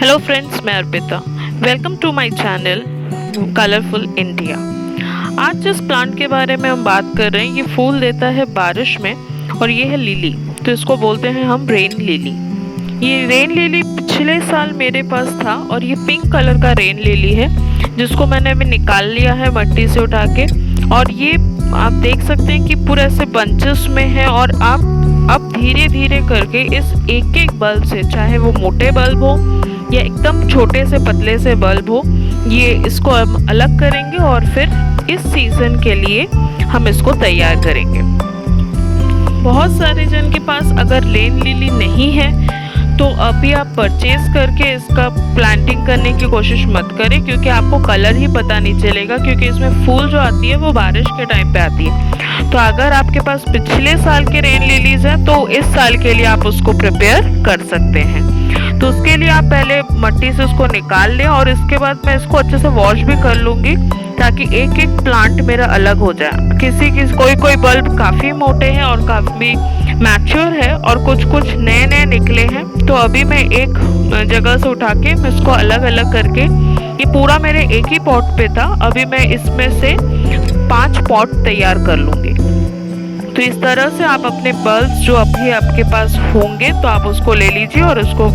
Hello friends, मैं Arpita. Welcome to my channel colourful India. आज जिस प्लांट के बारे में हम बात कर रहे हैं, ये फूल देता है बारिश में और ये है लिली। तो इसको बोलते हैं हम रेन लिली। ये रेन लिली पिछले साल मेरे पास था और ये पिंक कलर का रेन लिली है, जिसको मैंने अभी निकाल लिया है मट्टी से उठा के। और ये आप देख सकते हैं कि पूरे ऐसे बंचेस में है और आप अब धीरे धीरे करके इस एक एक बल्ब से, चाहे वो मोटे बल्ब हो या एकदम छोटे से पतले से बल्ब हो, ये इसको हम अलग करेंगे और फिर इस सीज़न के लिए हम इसको तैयार करेंगे। बहुत सारे जन के पास अगर रेन लिली नहीं है तो अभी आप परचेज करके इसका प्लांटिंग करने की कोशिश मत करें, क्योंकि आपको कलर ही पता नहीं चलेगा, क्योंकि इसमें फूल जो आती है वो बारिश के टाइम पे आती है। तो अगर आपके पास पिछले साल के रेन लिलीज हैं तो इस साल के लिए आप उसको प्रिपेयर कर सकते हैं। तो उसके लिए आप पहले मट्टी से उसको निकाल लें और इसके बाद मैं इसको अच्छे से वॉश भी कर लूँगी, ताकि एक एक प्लांट मेरा अलग हो जाए। कोई बल्ब काफ़ी मोटे हैं और काफ़ी मैच्योर है और कुछ कुछ नए नए निकले हैं। तो अभी मैं एक जगह से उठा के मैं इसको अलग अलग करके, ये पूरा मेरे एक ही पॉट पे था, अभी मैं इसमें से 5 पॉट तैयार कर लूँगी। तो इस तरह से आप अपने बल्ब्स जो अभी आपके पास होंगे तो आप उसको ले लीजिए और उसको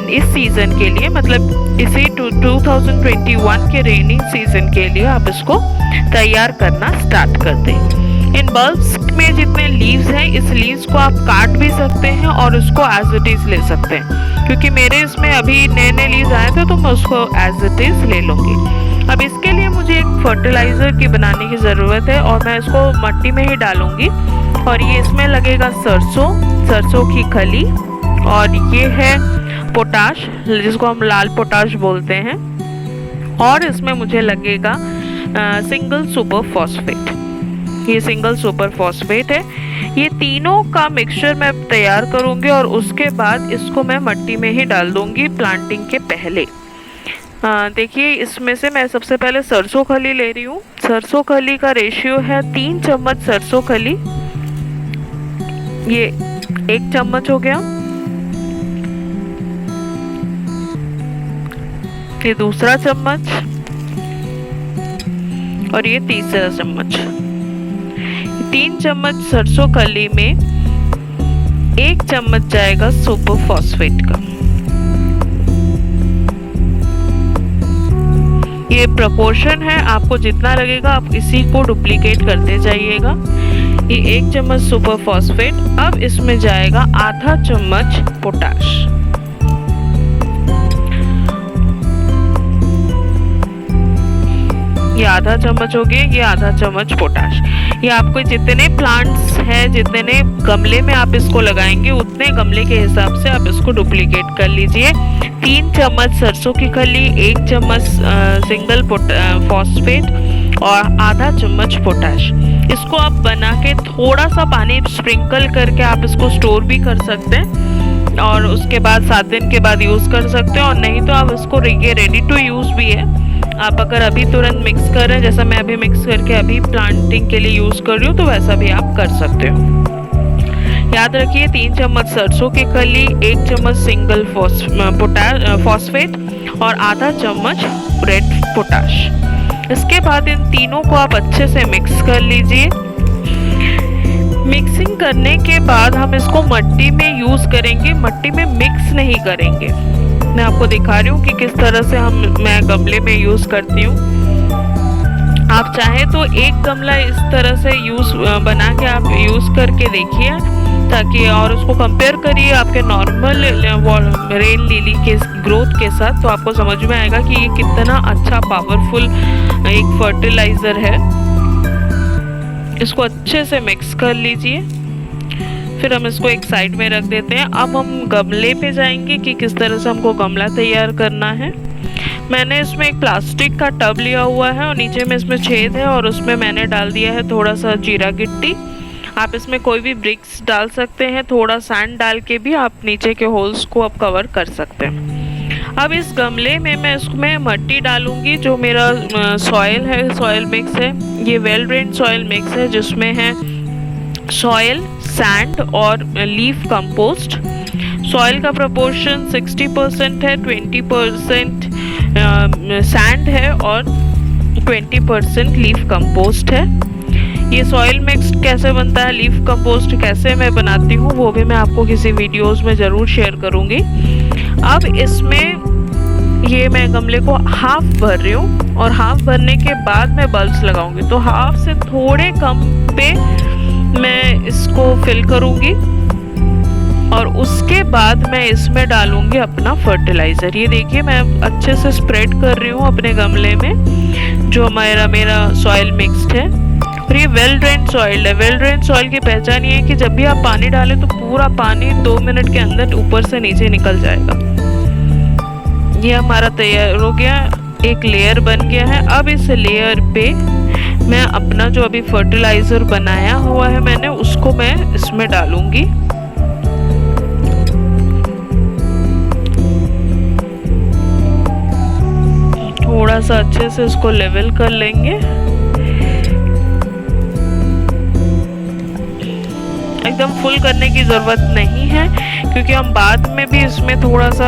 इस सीज़न के लिए, मतलब इसी 2021 के रेनिंग सीज़न के लिए आप इसको तैयार करना स्टार्ट कर दें। इन बल्ब्स में जितने लीव्स हैं, इस लीव्स को आप काट भी सकते हैं और उसको एज इट इज़ ले सकते हैं, क्योंकि मेरे इसमें अभी नए नए लीव्स आए थे तो मैं उसको एज इट इज़ ले लूँगी। अब इसके लिए मुझे एक फर्टिलाइज़र की बनाने की ज़रूरत है और मैं इसको मट्टी में ही डालूँगी। और ये इसमें लगेगा सरसों की खली, और ये है पोटाश, जिसको हम लाल पोटाश बोलते हैं, और इसमें मुझे लगेगा सिंगल सुपर फॉस्फेट। ये सिंगल सुपर फॉस्फेट है। ये तीनों का मिक्सचर मैं तैयार करूँगी और उसके बाद इसको मैं मट्टी में ही डाल दूँगी प्लांटिंग के पहले। देखिए, इसमें से मैं सबसे पहले सरसों खली ले रही हूँ। सरसों खली का रेशियो है 3 चम्मच सरसों खली, ये 1 चम्मच हो गया। ये दूसरा चम्मच और ये तीसरा चम्मच। 3 चम्मच सरसों खली में 1 चम्मच जाएगा सुपर फॉस्फेट का। ये प्रोपोर्शन है, आपको जितना लगेगा आप इसी को डुप्लीकेट करते जाइएगा। ये 1 चम्मच सुपर फॉस्फेट। अब इसमें जाएगा आधा चम्मच पोटाश। ये आधा चम्मच हो गया, ये आधा चम्मच पोटाश। ये आपको जितने प्लांट्स हैं, जितने गमले में आप इसको लगाएंगे, उतने गमले के हिसाब से आप इसको डुप्लीकेट कर लीजिए। 3 चम्मच सरसों की खली, 1 चम्मच सिंगल फॉस्फेट और आधा चम्मच पोटाश। इसको आप बना के थोड़ा सा पानी स्प्रिंकल करके आप इसको स्टोर भी कर सकते हैं और उसके बाद 7 दिन के बाद यूज़ कर सकते हैं, और नहीं तो आप इसको ये रेडी टू यूज़ भी है। आप अगर अभी तुरंत मिक्स कर रहे हैं, जैसा मैं अभी मिक्स करके अभी प्लांटिंग के लिए यूज़ कर रही हूँ, तो वैसा भी आप कर सकते हो। याद रखिए, 3 चम्मच सरसों की खली, 1 चम्मच सिंगल फॉस्फेट और आधा चम्मच रेड पोटाश। इसके बाद इन तीनों को आप अच्छे से मिक्स कर लीजिए। मिक्सिंग करने के बाद हम इसको मट्टी में यूज़ करेंगे, मट्टी में मिक्स नहीं करेंगे। मैं आपको दिखा रही हूँ कि किस तरह से मैं गमले में यूज़ करती हूँ। आप चाहे तो एक गमला इस तरह से बना के आप यूज़ करके देखिए, ताकि और उसको कंपेयर करिए आपके नॉर्मल रेन लिली के ग्रोथ के साथ, तो आपको समझ में आएगा कि ये कितना अच्छा पावरफुल एक फर्टिलाइज़र है। इसको अच्छे से मिक्स कर लीजिए, फिर हम इसको एक साइड में रख देते हैं। अब हम गमले पे जाएंगे कि किस तरह से हमको गमला तैयार करना है। मैंने इसमें एक प्लास्टिक का टब लिया हुआ है और नीचे में इसमें छेद है और उसमें मैंने डाल दिया है थोड़ा सा जीरा गिट्टी। आप इसमें कोई भी ब्रिक्स डाल सकते हैं, थोड़ा सैंड डाल के भी आप नीचे के होल्स को आप कवर कर सकते हैं। अब इस गमले में मैं इसमें मट्टी डालूंगी, जो मेरा सॉइल है, सॉइल मिक्स है। ये वेल ड्रेन्ड सॉइल मिक्स है, जिसमें है सॉइल, सैंड और लीफ कंपोस्ट। सॉइल का प्रोपोर्शन 60% है, 20% सैंड है और 20% लीफ कंपोस्ट है। ये सॉइल मिक्स कैसे बनता है, लीफ कंपोस्ट कैसे मैं बनाती हूँ, वो भी मैं आपको किसी वीडियोस में ज़रूर शेयर करूँगी। अब इसमें ये मैं गमले को हाफ भर रही हूँ और हाफ भरने के बाद मैं बल्ब्स लगाऊंगी, तो हाफ से थोड़े कम पे मैं इसको फिल करूँगी और उसके बाद मैं इसमें डालूंगी अपना फर्टिलाइज़र। ये देखिए मैं अच्छे से स्प्रेड कर रही हूँ अपने गमले में जो मेरा सॉइल मिक्स्ड है। और ये वेल ड्रेन्ड सॉइल है। वेल ड्रेन्ड सॉइल की पहचान ये है कि जब भी आप पानी डालें तो पूरा पानी 2 मिनट के अंदर ऊपर से नीचे निकल जाएगा। ये हमारा तैयार हो गया, एक लेयर बन गया है। अब इस लेयर पे मैं अपना जो अभी फर्टिलाइज़र बनाया हुआ है मैंने, उसको मैं इसमें डालूंगी। थोड़ा सा अच्छे से इसको लेवल कर लेंगे। एकदम फुल करने की ज़रूरत नहीं है क्योंकि हम बाद में भी इसमें थोड़ा सा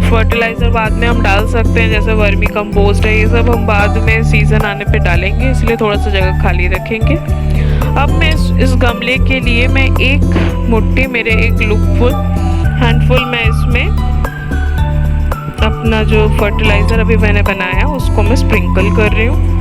फर्टिलाइज़र बाद में हम डाल सकते हैं, जैसे वर्मी कंपोस्ट है, ये सब हम बाद में सीज़न आने पे डालेंगे, इसलिए थोड़ा सा जगह खाली रखेंगे। अब मैं इस गमले के लिए मैं एक मुट्ठी, मेरे एक लुकफुल हैंडफुल मैं इसमें अपना जो फर्टिलाइज़र अभी मैंने बनाया उसको मैं स्प्रिंकल कर रही हूँ।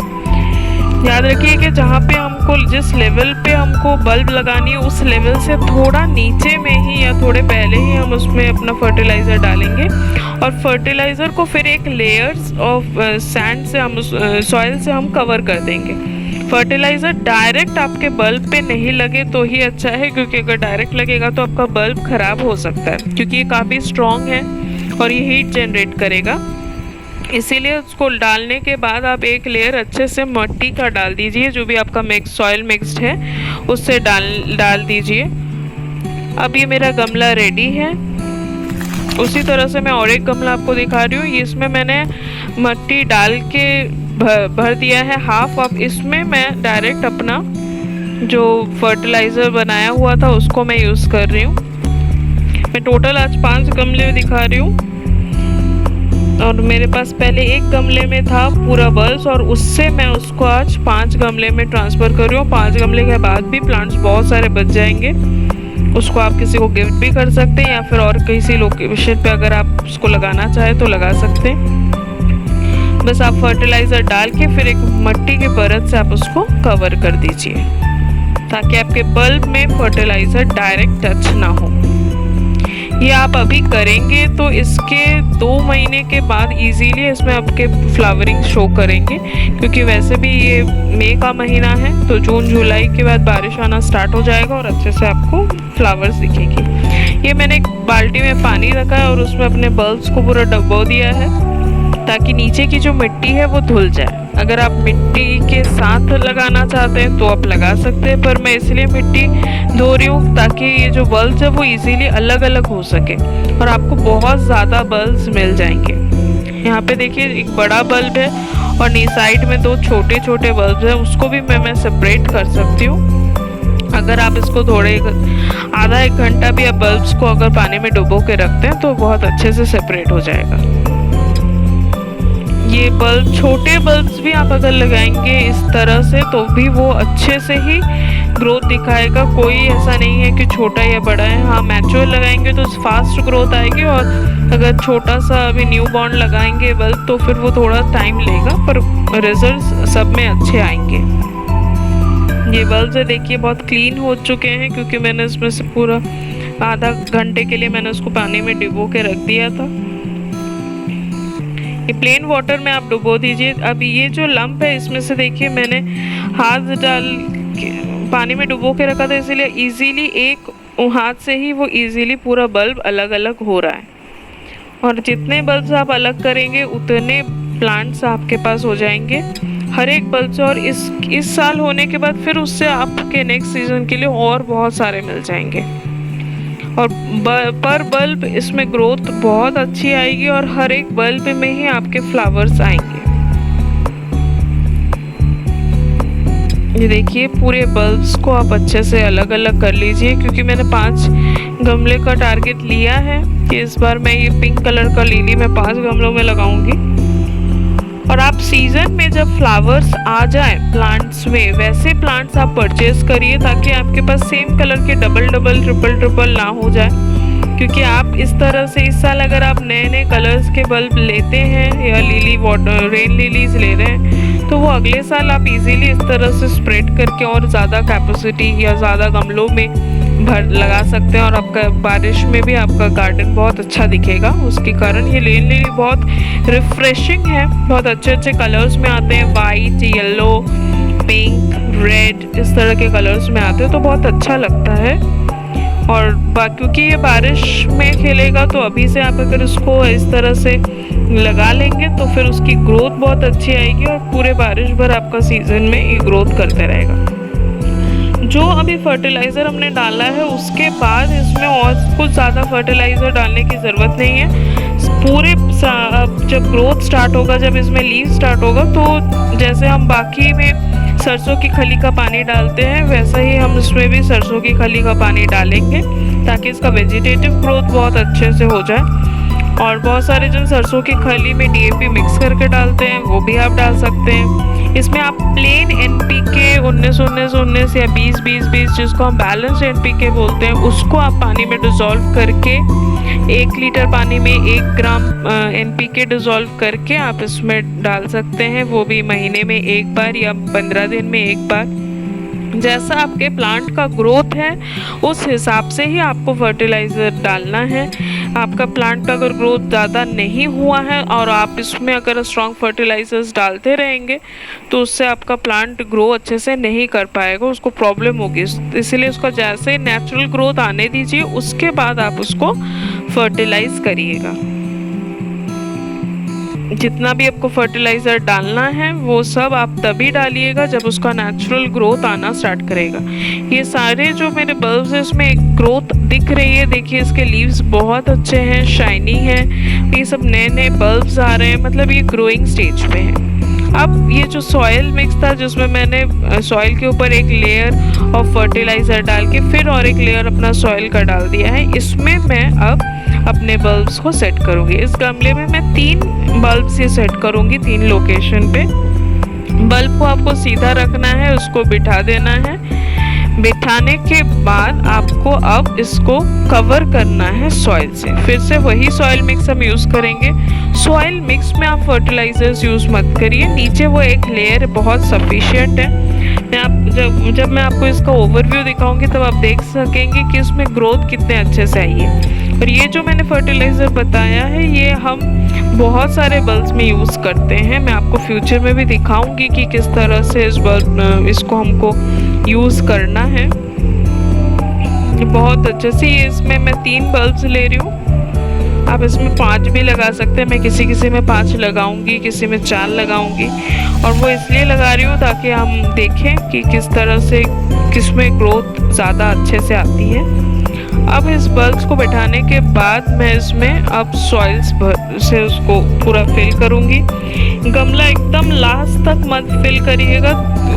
याद रखिए कि जहाँ पे हमको जिस लेवल पे हमको बल्ब लगानी है उस लेवल से थोड़ा नीचे में ही या थोड़े पहले ही हम उसमें अपना फर्टिलाइज़र डालेंगे और फर्टिलाइज़र को फिर एक लेयर्स ऑफ सैंड से हम सॉइल से हम कवर कर देंगे। फर्टिलाइज़र डायरेक्ट आपके बल्ब पे नहीं लगे तो ही अच्छा है, क्योंकि अगर डायरेक्ट लगेगा तो आपका बल्ब ख़राब हो सकता है, क्योंकि ये काफ़ी स्ट्रॉन्ग है और ये हीट जनरेट करेगा। इसीलिए उसको डालने के बाद आप एक लेयर अच्छे से मिट्टी का डाल दीजिए, जो भी आपका सॉइल मिक्स्ड है उससे डाल दीजिए। अब ये मेरा गमला रेडी है। उसी तरह से मैं और एक गमला आपको दिखा रही हूँ। इसमें मैंने मिट्टी डाल के भर दिया है हाफ। अब इसमें मैं डायरेक्ट अपना जो फर्टिलाइज़र बनाया हुआ था उसको मैं यूज़ कर रही हूँ। मैं टोटल आज 5 गमले दिखा रही हूँ और मेरे पास पहले एक गमले में था पूरा बल्ब और उससे मैं उसको आज 5 गमले में ट्रांसफ़र कर रही हूँ। 5 गमले के बाद भी प्लांट्स बहुत सारे बच जाएंगे। उसको आप किसी को गिफ्ट भी कर सकते हैं या फिर और किसी लोकेशन पे अगर आप उसको लगाना चाहें तो लगा सकते हैं। बस आप फर्टिलाइज़र डाल के फिर एक मिट्टी की परत से आप उसको कवर कर दीजिए ताकि आपके बल्ब में फर्टिलाइज़र डायरेक्ट टच ना हो। ये आप अभी करेंगे तो इसके 2 महीने के बाद इजीली इसमें आपके फ्लावरिंग शो करेंगे, क्योंकि वैसे भी ये मई का महीना है तो जून जुलाई के बाद बारिश आना स्टार्ट हो जाएगा और अच्छे से आपको फ्लावर्स दिखेगी। ये मैंने एक बाल्टी में पानी रखा है और उसमें अपने बल्ब्स को पूरा डुबो दिया है ताकि नीचे की जो मिट्टी है वो धुल जाए। अगर आप मिट्टी के साथ लगाना चाहते हैं तो आप लगा सकते हैं, पर मैं इसलिए मिट्टी धो रही हूँ ताकि ये जो बल्ब्स है वो इजीली अलग अलग हो सके और आपको बहुत ज़्यादा बल्ब्स मिल जाएंगे। यहाँ पे देखिए एक बड़ा बल्ब है और नी साइड में 2 छोटे छोटे बल्ब हैं, उसको भी मैं सेपरेट कर सकती हूँ। अगर आप इसको थोड़े आधा 1 घंटा भी आप बल्ब्स को अगर पानी में डुबो के रखते हैं तो बहुत अच्छे से सेपरेट हो जाएगा। ये बल्ब, छोटे बल्ब्स भी आप अगर लगाएंगे इस तरह से तो भी वो अच्छे से ही ग्रोथ दिखाएगा। कोई ऐसा नहीं है कि छोटा या बड़ा है। हाँ, मैच्योर लगाएंगे तो फास्ट ग्रोथ आएगी और अगर छोटा सा अभी न्यू बॉर्न लगाएंगे बल्ब तो फिर वो थोड़ा टाइम लेगा, पर रिजल्ट सब में अच्छे आएंगे। ये बल्ब है देखिए बहुत क्लीन हो चुके हैं क्योंकि मैंने इसमें से पूरा आधा घंटे के लिए मैंने उसको पानी में डुबो के रख दिया था। ये प्लेन वाटर में आप डुबो दीजिए। अब ये जो लंप है इसमें से देखिए मैंने हाथ डाल के पानी में डुबो के रखा था, इसीलिए इजीली एक हाथ से ही वो इजीली पूरा बल्ब अलग अलग हो रहा है। और जितने बल्ब्स आप अलग करेंगे उतने प्लांट्स आपके पास हो जाएंगे हर एक बल्ब से। और इस साल होने के बाद फिर उससे आपके नेक्स्ट सीजन के लिए और बहुत सारे मिल जाएंगे और पर बल्ब इसमें ग्रोथ बहुत अच्छी आएगी और हर एक बल्ब में ही आपके फ्लावर्स आएंगे। ये देखिए पूरे बल्ब्स को आप अच्छे से अलग अलग कर लीजिए, क्योंकि मैंने 5 गमले का टारगेट लिया है कि इस बार मैं ये पिंक कलर का लिली मैं 5 गमलों में लगाऊंगी। और आप सीजन में जब फ्लावर्स आ जाए प्लांट्स में, वैसे प्लांट्स आप परचेज करिए ताकि आपके पास सेम कलर के डबल डबल ट्रिपल ट्रिपल ना हो जाए। क्योंकि आप इस तरह से इस साल अगर आप नए नए कलर्स के बल्ब लेते हैं या लिली वाटर रेन लिलीज ले रहे हैं, तो वो अगले साल आप इजीली इस तरह से स्प्रेड करके और ज़्यादा कैपेसिटी या ज़्यादा गमलों में भर लगा सकते हैं और आपका बारिश में भी आपका गार्डन बहुत अच्छा दिखेगा। उसके कारण ये रेन लिली बहुत रिफ्रेशिंग है, बहुत अच्छे अच्छे कलर्स में आते हैं, वाइट, येलो, पिंक, रेड, इस तरह के कलर्स में आते हैं, तो बहुत अच्छा लगता है। और क्योंकि ये बारिश में खिलेगा तो अभी से आप अगर इसको इस तरह से लगा लेंगे तो फिर उसकी ग्रोथ बहुत अच्छी आएगी और पूरे बारिश भर आपका सीजन में ये ग्रोथ करते रहेगा। जो अभी फर्टिलाइज़र हमने डाला है उसके बाद इसमें और कुछ ज़्यादा फर्टिलाइज़र डालने की ज़रूरत नहीं है। पूरे जब ग्रोथ स्टार्ट होगा, जब इसमें लीव स्टार्ट होगा, तो जैसे हम बाकी में सरसों की खली का पानी डालते हैं वैसा ही हम इसमें भी सरसों की खली का पानी डालेंगे ताकि इसका वेजिटेटिव ग्रोथ बहुत अच्छे से हो जाए। और बहुत सारे जन सरसों की खली में डीएपी मिक्स करके डालते हैं, वो भी आप डाल सकते हैं। इसमें आप प्लेन एनपीके 19-19-19 या 20-20-20 जिसको हम बैलेंस एनपीके बोलते हैं, उसको आप पानी में डिज़ोल्व करके 1 लीटर पानी में 1 ग्राम एनपीके डिज़ोल्व करके आप इसमें डाल सकते हैं, वो भी महीने में 1 बार या 15 दिन में 1 बार। जैसा आपके प्लांट का ग्रोथ है उस हिसाब से ही आपको फर्टिलाइज़र डालना है। आपका प्लांट का अगर ग्रोथ ज़्यादा नहीं हुआ है और आप इसमें अगर स्ट्रॉन्ग फर्टिलाइजर्स डालते रहेंगे तो उससे आपका प्लांट ग्रो अच्छे से नहीं कर पाएगा, उसको प्रॉब्लम होगी। इसलिए उसका जैसे नेचुरल ग्रोथ आने दीजिए, उसके बाद आप उसको फर्टिलाइज करिएगा। जितना भी आपको फर्टिलाइज़र डालना है वो सब आप तभी डालिएगा जब उसका नेचुरल ग्रोथ आना स्टार्ट करेगा। ये सारे जो मेरे बल्ब्स हैं इसमें ग्रोथ दिख रही है, देखिए इसके लीव्स बहुत अच्छे हैं, शाइनी हैं, ये सब नए नए बल्ब्स आ रहे हैं, मतलब ये ग्रोइंग स्टेज पे है। अब ये जो सॉइल मिक्स था जिसमें मैंने सॉइल के ऊपर एक लेयर ऑफ फर्टिलाइज़र डाल के फिर और एक लेयर अपना सॉइल का डाल दिया है, इसमें मैं अब अपने बल्ब्स को सेट करूँगी। इस गमले में मैं 3 बल्ब से सेट करूँगी 3 लोकेशन पे। बल्ब को आपको सीधा रखना है, उसको बिठा देना है। बिठाने के बाद आपको अब इसको कवर करना है सॉइल से। फिर से वही सॉइल मिक्स हम यूज़ करेंगे। सॉइल मिक्स में आप फर्टिलाइजर्स यूज़ मत करिए, नीचे वो एक लेयर बहुत सफिशिएंट है। जब मैं आपको इसका ओवरव्यू दिखाऊंगी तब आप देख सकेंगे कि इसमें ग्रोथ कितने अच्छे से आई है। और ये जो मैंने फर्टिलाइज़र बताया है ये हम बहुत सारे बल्ब्स में यूज़ करते हैं। मैं आपको फ्यूचर में भी दिखाऊंगी कि किस तरह से इसको हमको यूज़ करना है। बहुत अच्छे से इसमें मैं 3 बल्ब्स ले रही हूँ, आप इसमें 5 भी लगा सकते हैं। मैं किसी में 5 लगाऊंगी, किसी में 4 लगाऊंगी, और वो इसलिए लगा रही हूँ ताकि हम देखें कि किस तरह से किसमें ग्रोथ ज़्यादा अच्छे से आती है। अब इस बल्ब्स को बैठाने के बाद मैं इसमें अब सॉइल्स से उसको पूरा फिल करूँगी। गमला एकदम लास्ट तक मत फिल करिएगा,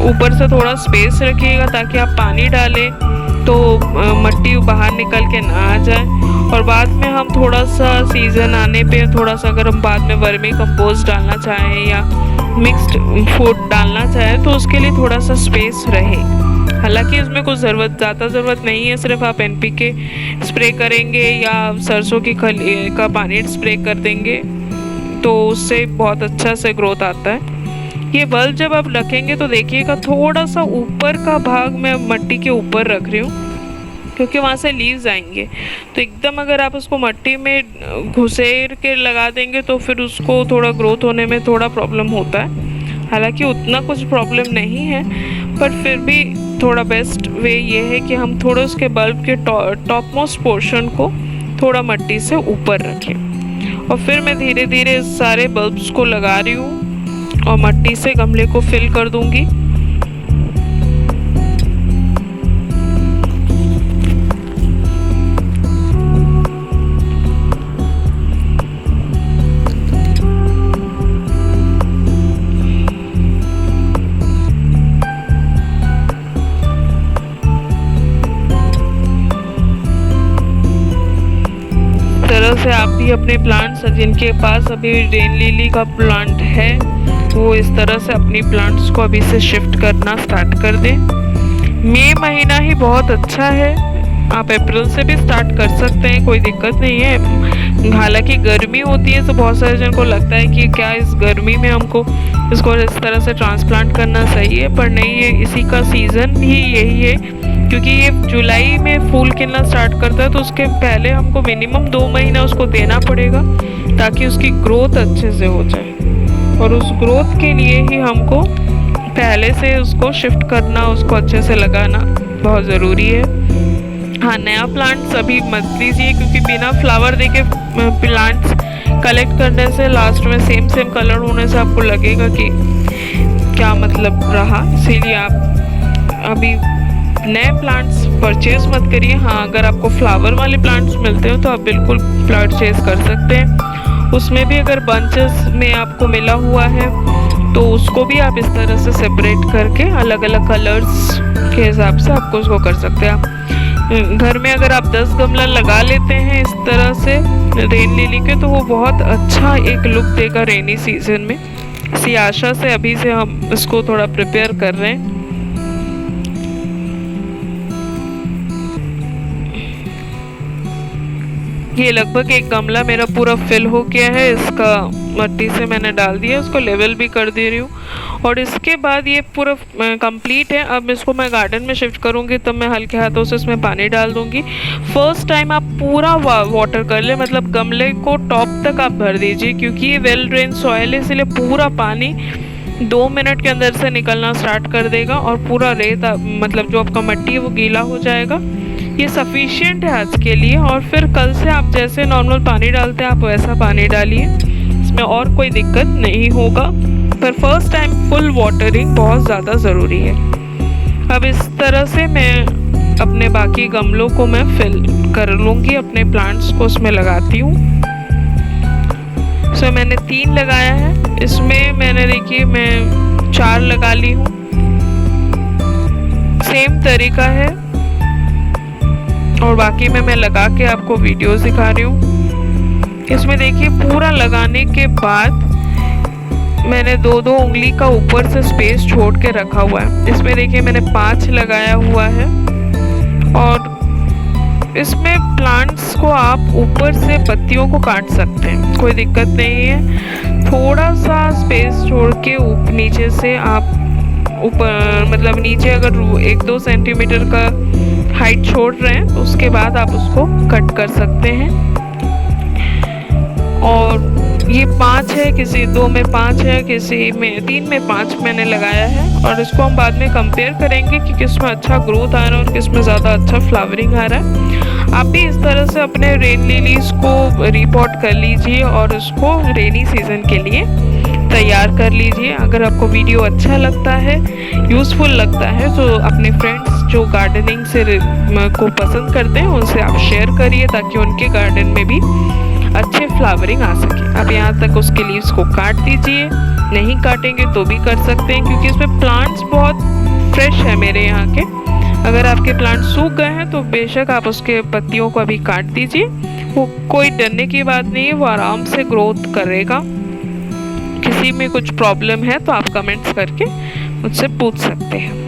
ऊपर से थोड़ा स्पेस रखिएगा ताकि आप पानी डालें तो मिट्टी बाहर निकल के ना आ जाए। और बाद में हम थोड़ा सा सीज़न आने पे थोड़ा सा अगर हम बाद में वर्मी कंपोस्ट डालना चाहें या मिक्स्ड फूड डालना चाहें तो उसके लिए थोड़ा सा स्पेस रहे। हालांकि इसमें कुछ ज़्यादा ज़रूरत नहीं है, सिर्फ आप एनपीके स्प्रे करेंगे या सरसों की खली का पानी स्प्रे कर देंगे तो उससे बहुत अच्छा से ग्रोथ आता है। ये बल्ब जब आप रखेंगे तो देखिएगा थोड़ा सा ऊपर का भाग मैं मिट्टी के ऊपर रख रही हूँ क्योंकि वहाँ से लीव्स आएंगे। तो एकदम अगर आप उसको मिट्टी में घुसेर के लगा देंगे तो फिर उसको थोड़ा ग्रोथ होने में थोड़ा प्रॉब्लम होता है। हालांकि उतना कुछ प्रॉब्लम नहीं है, पर फिर भी थोड़ा बेस्ट वे ये है कि हम थोड़ा उसके बल्ब के टॉप मोस्ट पोर्शन को थोड़ा मिट्टी से ऊपर रखें। और फिर मैं धीरे धीरे सारे बल्ब्स को लगा रही हूँ और मिट्टी से गमले को फिल कर दूँगी। से आप भी अपने प्लांट्स, जिनके पास अभी रेन लिली का प्लांट है, वो इस तरह से अपनी प्लांट्स को अभी से शिफ्ट करना स्टार्ट कर दें। मई महीना ही बहुत अच्छा है, आप अप्रैल से भी स्टार्ट कर सकते हैं, कोई दिक्कत नहीं है। हालांकि गर्मी होती है तो बहुत सारे जन को लगता है कि क्या इस गर्मी में हमको इसको इस तरह से ट्रांसप्लांट करना सही है, पर नहीं है। इसी का सीज़न ही यही है, क्योंकि ये जुलाई में फूल खिलना स्टार्ट करता है, तो उसके पहले हमको मिनिमम 2 महीना उसको देना पड़ेगा ताकि उसकी ग्रोथ अच्छे से हो जाए। और उस ग्रोथ के लिए ही हमको पहले से उसको शिफ्ट करना, उसको अच्छे से लगाना बहुत ज़रूरी है। हाँ, नया प्लांट्स अभी मत लीजिए, क्योंकि बिना फ्लावर देके प्लांट्स कलेक्ट करने से लास्ट में सेम कलर होने से आपको लगेगा कि क्या मतलब रहा। इसीलिए आप अभी नए प्लांट्स परचेज मत करिए। हाँ, अगर आपको फ्लावर वाले प्लांट्स मिलते हो तो आप बिल्कुल परचेज कर सकते हैं। उसमें भी अगर बंचेस में आपको मिला हुआ है तो उसको भी आप इस तरह से सेपरेट करके अलग अलग कलर्स के हिसाब से आपको उसको कर सकते हैं। घर में अगर आप 10 गमला लगा लेते हैं इस तरह से रेन लिली के, तो वो बहुत अच्छा एक लुक देगा रेनी सीजन में। इसी आशा से अभी से हम इसको थोड़ा प्रिपेयर कर रहे हैं। ये लगभग एक गमला मेरा पूरा फिल हो गया है, इसका मट्टी से मैंने डाल दिया, उसको लेवल भी कर दे रही हूँ। और इसके बाद ये पूरा कंप्लीट है। अब इसको मैं गार्डन में शिफ्ट करूँगी, तब मैं हल्के हाथों से इसमें पानी डाल दूँगी। फर्स्ट टाइम आप पूरा वाटर कर ले, मतलब गमले को टॉप तक आप भर दीजिए, क्योंकि ये वेल ड्रेन सॉइल है, इसलिए पूरा पानी 2 मिनट के अंदर से निकलना स्टार्ट कर देगा और पूरा रेत मतलब जो आपका मट्टी है वो गीला हो जाएगा। ये सफिशिएंट है आज के लिए। और फिर कल से आप जैसे नॉर्मल पानी डालते हैं आप वैसा पानी डालिए, इसमें और कोई दिक्कत नहीं होगा। पर फर्स्ट टाइम फुल वाटरिंग बहुत ज़्यादा ज़रूरी है। अब इस तरह से मैं अपने बाकी गमलों को मैं फिल कर लूँगी, अपने प्लांट्स को उसमें लगाती हूँ। सो मैंने 3 लगाया है, इसमें मैंने देखिए मैं 4 लगा ली हूँ। सेम तरीका है और बाकी में मैं लगा के आपको वीडियोस दिखा रही हूँ। इसमें देखिए पूरा लगाने के बाद मैंने 2-2 उंगली का ऊपर से स्पेस छोड़ के रखा हुआ है। इसमें देखिए मैंने 5 लगाया हुआ है। और इसमें प्लांट्स को आप ऊपर से पत्तियों को काट सकते हैं, कोई दिक्कत नहीं है। थोड़ा सा स्पेस छोड़ के नीचे से आप ऊपर मतलब नीचे अगर 1-2 सेंटीमीटर का हाइट छोड़ रहे हैं तो उसके बाद आप उसको कट कर सकते हैं। और ये 5 है, किसी 2 में 5 है, किसी में 3 में 5 मैंने लगाया है। और इसको हम बाद में कंपेयर करेंगे कि किस में अच्छा ग्रोथ आ रहा है और किस में ज़्यादा अच्छा फ्लावरिंग आ रहा है। आप भी इस तरह से अपने रेन लिलीज को रिपोर्ट कर लीजिए और इसको रेनी सीजन के लिए तैयार कर लीजिए। अगर आपको वीडियो अच्छा लगता है, यूज़फुल लगता है, तो अपने फ्रेंड्स जो गार्डनिंग से को पसंद करते हैं उनसे आप शेयर करिए, ताकि उनके गार्डन में भी अच्छे फ्लावरिंग आ सके। आप यहाँ तक उसके लीव्स को काट दीजिए, नहीं काटेंगे तो भी कर सकते हैं, क्योंकि इसमें प्लांट्स बहुत फ्रेश है मेरे यहाँ के। अगर आपके प्लांट सूख गए हैं तो बेशक आप उसके पत्तियों को अभी काट दीजिए, वो कोई डरने की बात नहीं है, वो आराम से ग्रोथ करेगा। किसी में कुछ प्रॉब्लम है तो आप कमेंट्स करके मुझसे पूछ सकते हैं।